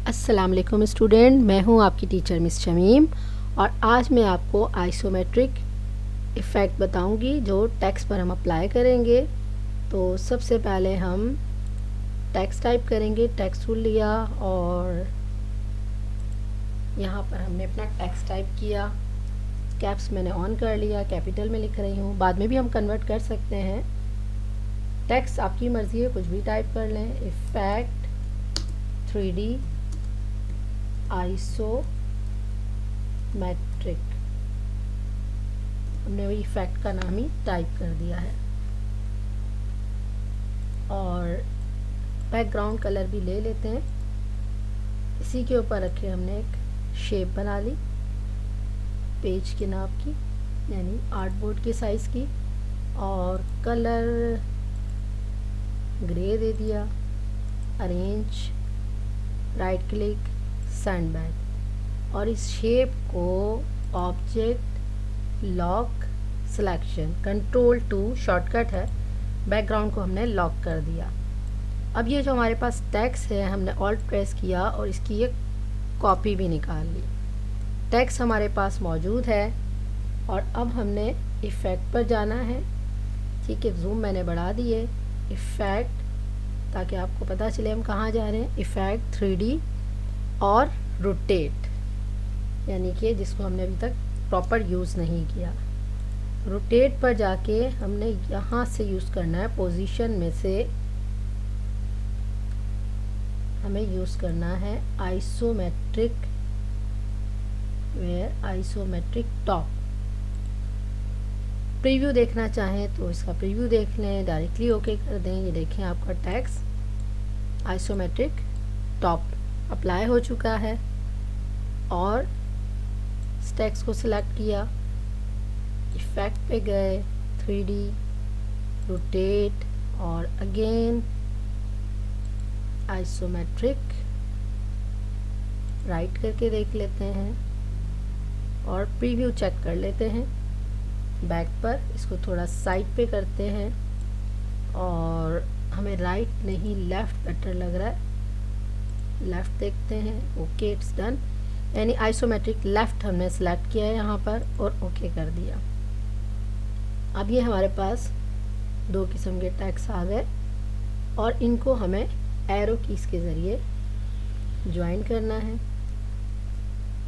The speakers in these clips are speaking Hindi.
अस्सलाम वालेकुम स्टूडेंट, मैं हूं आपकी टीचर मिस शमीम और आज मैं आपको आइसोमेट्रिक इफ़ेक्ट बताऊंगी जो टेक्स्ट पर हम अप्लाई करेंगे। तो सबसे पहले हम टेक्स्ट टाइप करेंगे। टेक्स्ट टूल लिया और यहाँ पर हमने अपना टेक्स्ट टाइप किया। कैप्स मैंने ऑन कर लिया, कैपिटल में लिख रही हूँ। बाद में भी हम कन्वर्ट कर सकते हैं। टेक्स्ट आपकी मर्ज़ी है, कुछ भी टाइप कर लें। इफ़ेक्ट 3D आइसोमेट्रिक, हमने वही इफेक्ट का नाम ही टाइप कर दिया है। और बैकग्राउंड कलर भी ले लेते हैं। इसी के ऊपर रखे हमने एक शेप बना ली पेज के नाप की, यानी आर्टबोर्ड के साइज़ की, और कलर ग्रे दे दिया। Arrange, right click, send back, और इस शेप को object lock selection Ctrl+2 shortcut है। बैकग्राउंड को हमने लॉक कर दिया। अब ये जो हमारे पास टेक्स्ट है, हमने ऑल्ट प्रेस किया और इसकी एक कॉपी भी निकाल ली। टेक्स्ट हमारे पास मौजूद है और अब हमने इफ़ेक्ट पर जाना है। ठीक है, जूम मैंने बढ़ा दिए। इफ़ेक्ट, ताकि आपको पता चले हम कहाँ जा रहे हैं। इफ़ेक्ट 3D और रोटेट, यानी कि जिसको हमने अभी तक प्रॉपर यूज़ नहीं किया। रोटेट पर जाके हमने यहाँ से यूज़ करना है। पोजीशन में से हमें यूज़ करना है isometric, where isometric top. Preview देखना चाहें तो इसका प्रीव्यू देख लें, डायरेक्टली ओके कर दें। ये देखें आपका टेक्स्ट आइसोमेट्रिक टॉप अप्लाई हो चुका है। और इस टेक्स्ट को सिलेक्ट किया, इफ़ेक्ट पे गए, 3D रोटेट, और अगेन आइसोमेट्रिक, राइट करके देख लेते हैं और प्रीव्यू चेक कर लेते हैं। बैक पर इसको थोड़ा साइड पे करते हैं और हमें राइट नहीं लेफ़्ट बेटर लग रहा है। लेफ़्ट देखते हैं। ओके, इट्स डन, यानी आइसोमेट्रिक लेफ़्ट हमने सेलेक्ट किया है यहाँ पर और ओके कर दिया। अब ये हमारे पास दो किस्म के टेक्स्ट आ गए और इनको हमें एरो कीज़ के ज़रिए ज्वाइन करना है।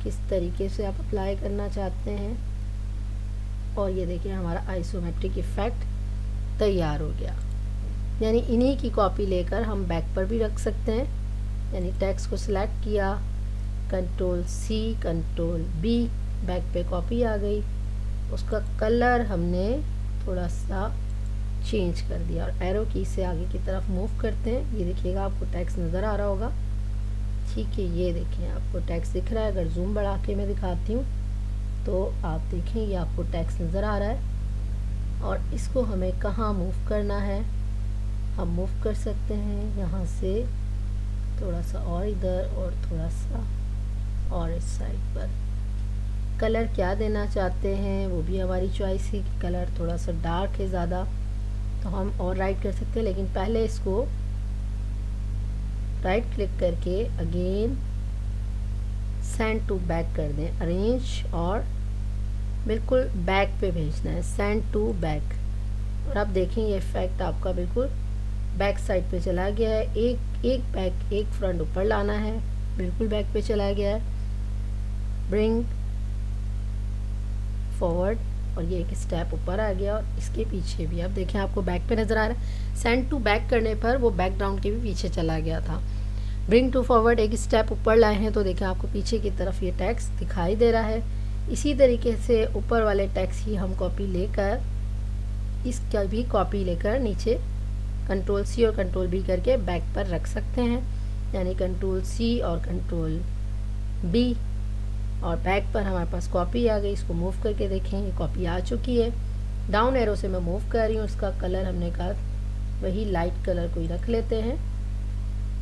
किस तरीके से आप अप्लाई करना चाहते हैं। और ये देखिए हमारा आइसोमेट्रिक इफ़ेक्ट तैयार हो गया। यानी इन्हीं की कॉपी लेकर हम बैक पर भी रख सकते हैं। यानी टेक्स्ट को सिलेक्ट किया, Ctrl+C Ctrl+B, बैक पे कॉपी आ गई। उसका कलर हमने थोड़ा सा चेंज कर दिया और एरो की से आगे की तरफ मूव करते हैं। ये देखिएगा, आपको टेक्स्ट नज़र आ रहा होगा। ठीक है, ये देखें आपको टेक्स्ट दिख रहा है। अगर जूम बढ़ा के मैं दिखाती हूँ तो आप देखें ये आपको टेक्स्ट नज़र आ रहा है। और इसको हमें कहाँ मूव करना है, हम मूव कर सकते हैं यहाँ से थोड़ा सा और इधर और थोड़ा सा और इस साइड पर। कलर क्या देना चाहते हैं वो भी हमारी चॉइस है कि कलर थोड़ा सा डार्क है ज़्यादा तो हम और राइट कर सकते हैं। लेकिन पहले इसको राइट क्लिक करके अगेन सेंड टू बैक कर दें। अरेंज, और बिल्कुल बैक पे भेजना है, सेंड टू बैक। और आप देखें ये इफ़ेक्ट आपका बिल्कुल बैक साइड पे चला गया है। एक बैक एक फ्रंट ऊपर लाना है, बिल्कुल बैक पे चला गया है। ब्रिंग फॉरवर्ड, और ये एक स्टेप ऊपर आ गया। और इसके पीछे भी आप देखें आपको बैक पे नज़र आ रहा है। सेंड टू बैक करने पर वो बैकग्राउंड के भी पीछे चला गया था। ब्रिंग टू फॉरवर्ड, एक स्टेप ऊपर लाए हैं तो देखें आपको पीछे की तरफ ये टेक्स्ट दिखाई दे रहा है। इसी तरीके से ऊपर वाले टेक्स्ट की हम कॉपी लेकर, इसका भी कॉपी लेकर नीचे Ctrl+C और Ctrl+B करके बैक पर रख सकते हैं। यानी Ctrl+C और Ctrl+B, और बैक पर हमारे पास कॉपी आ गई। इसको मूव करके देखें, ये कॉपी आ चुकी है। डाउन एरो से मैं मूव कर रही हूँ। इसका कलर हमने कहा वही लाइट कलर को ही रख लेते हैं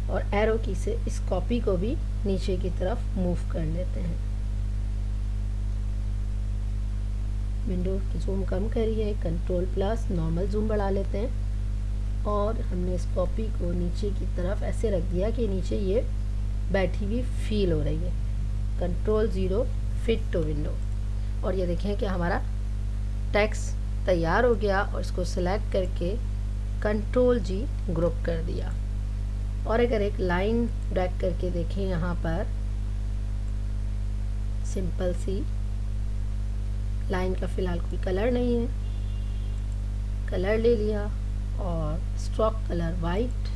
और एरो की से इस कॉपी को भी नीचे की तरफ मूव कर लेते हैं। विंडो की जूम कम करिए, Ctrl+ नॉर्मल जूम बढ़ा लेते हैं और हमने इस कॉपी को नीचे की तरफ ऐसे रख दिया कि नीचे ये बैठी हुई फील हो रही है। Ctrl+0 फिट टू विंडो, और ये देखें कि हमारा टेक्स्ट तैयार हो गया। और इसको सिलेक्ट करके Ctrl+G ग्रुप कर दिया। और अगर एक लाइन ड्रैग करके देखें, यहाँ पर सिंपल सी लाइन का फ़िलहाल कोई कलर नहीं है, कलर ले लिया और स्ट्रोक कलर वाइट,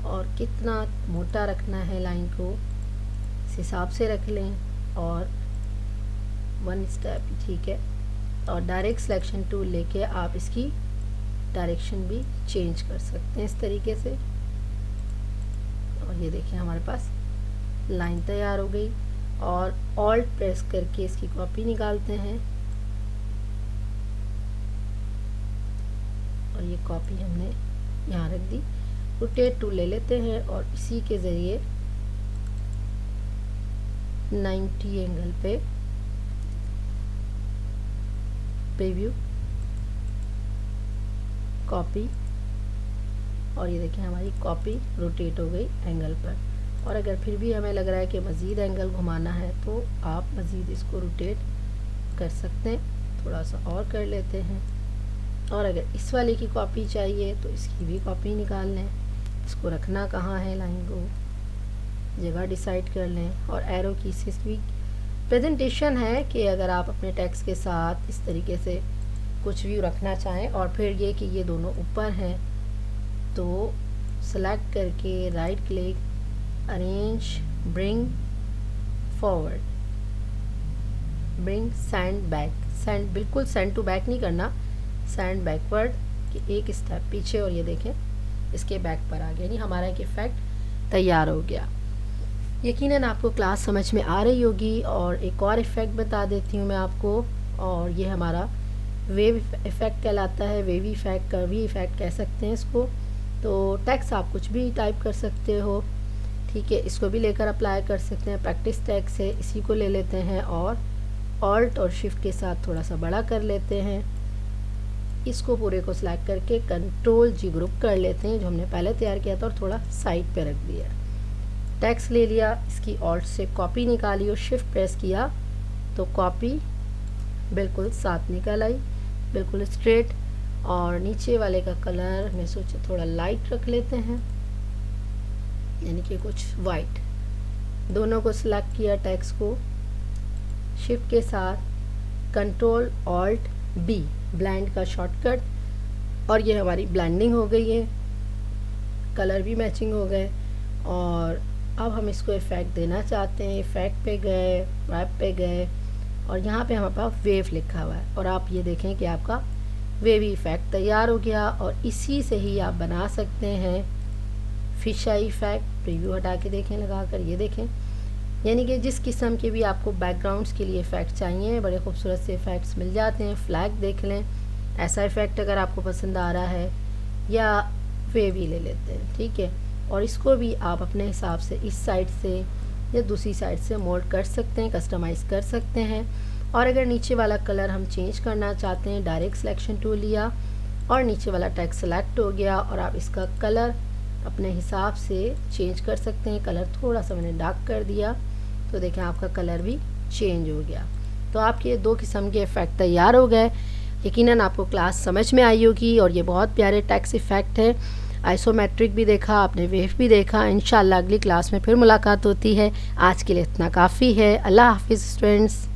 और कितना मोटा रखना है लाइन को इस हिसाब से रख लें, और 1 स्टेप ठीक है। और डायरेक्ट सिलेक्शन टूल लेके आप इसकी डायरेक्शन भी चेंज कर सकते हैं इस तरीके से। और ये देखिए हमारे पास लाइन तैयार हो गई। और ऑल्ट प्रेस करके इसकी कॉपी निकालते हैं, और ये कॉपी हमने यहाँ रख दी। रोटेट टूल ले लेते हैं और इसी के ज़रिए 90 एंगल पे प्रीव्यू कॉपी, और ये देखिए हमारी कॉपी रोटेट हो गई एंगल पर। और अगर फिर भी हमें लग रहा है कि मज़ीद एंगल घुमाना है तो आप मज़ीद इसको रोटेट कर सकते हैं। थोड़ा सा और कर लेते हैं। और अगर इस वाले की कॉपी चाहिए तो इसकी भी कॉपी निकाल लें। इसको रखना कहाँ है, लाइन को जगह डिसाइड कर लें। और एरो की से इसकी प्रेजेंटेशन है कि अगर आप अपने टेक्स्ट के साथ इस तरीके से कुछ भी रखना चाहें, और फिर ये कि ये दोनों ऊपर हैं, तो सेलेक्ट करके right click, arrange, bring forward, bring send back. Send बिल्कुल सेंड टू बैक नहीं करना, सेंड बैकवर्ड कि एक स्टेप पीछे, और ये देखें इसके बैक पर आ गया, यानी हमारा एक इफ़ेक्ट तैयार हो गया। यकीनन आपको क्लास समझ में आ रही होगी। और एक और इफ़ेक्ट बता देती हूँ मैं आपको, और ये हमारा वेव इफ़ेक्ट कहलाता है। वेवी इफ़ेक्ट, कर्वी इफ़ेक्ट कह सकते हैं इसको। तो टेक्स्ट आप कुछ भी टाइप कर सकते हो, ठीक है। इसको भी लेकर अप्लाई कर सकते हैं। प्रैक्टिस टेक्स्ट है, इसी को ले लेते हैं और ऑल्ट और शिफ्ट के साथ थोड़ा सा बड़ा कर लेते हैं। इसको पूरे को सिलेक्ट करके Ctrl+G ग्रुप कर लेते हैं जो हमने पहले तैयार किया था, और थोड़ा साइड पे रख दिया। टेक्स्ट ले लिया, इसकी ऑल्ट से कॉपी निकाली और शिफ्ट प्रेस किया तो कॉपी बिल्कुल साथ निकल आई, बिल्कुल स्ट्रेट। और नीचे वाले का कलर मैं सोचा थोड़ा लाइट रख लेते हैं, यानी कि कुछ वाइट। दोनों को सिलेक्ट किया, टेक्स्ट को शिफ्ट के साथ Ctrl+Alt+B ब्लेंड का शॉर्टकट, और ये हमारी ब्लेंडिंग हो गई है, कलर भी मैचिंग हो गए। और अब हम इसको इफ़ेक्ट देना चाहते हैं। इफ़ेक्ट पे गए, रैप पे गए, और यहाँ पे हमारे पास वेव लिखा हुआ है, और आप ये देखें कि आपका वेवी इफ़ेक्ट तैयार हो गया। और इसी से ही आप बना सकते हैं फिश आई इफ़ेक्ट। प्रीव्यू हटा के देखें लगा कर, ये देखें, यानी कि जिस किस्म के भी आपको बैकग्राउंड्स के लिए इफ़ेक्ट चाहिए, बड़े खूबसूरत से इफ़ेक्ट्स मिल जाते हैं। फ्लैग देख लें, ऐसा इफ़ेक्ट अगर आपको पसंद आ रहा है, या वेवी ले लेते हैं, ठीक है। और इसको भी आप अपने हिसाब से इस साइड से या दूसरी साइड से मोल्ड कर सकते हैं, कस्टमाइज़ कर सकते हैं। और अगर नीचे वाला कलर हम चेंज करना चाहते हैं, डायरेक्ट सिलेक्शन टूल लिया और नीचे वाला टेक्स्ट सेलेक्ट हो गया, और आप इसका कलर अपने हिसाब से चेंज कर सकते हैं। कलर थोड़ा सा मैंने डार्क कर दिया तो देखें आपका कलर भी चेंज हो गया। तो आपके दो किस्म के इफ़ेक्ट तैयार हो गए। यकीनन आपको क्लास समझ में आई होगी। और ये बहुत प्यारे टेक्स्ट इफ़ेक्ट है। आइसोमेट्रिक भी देखा आपने, वेव भी देखा। इंशाल्लाह अगली क्लास में फिर मुलाकात होती है। आज के लिए इतना काफ़ी है। अल्लाह हाफिज़ स्टूडेंट्स।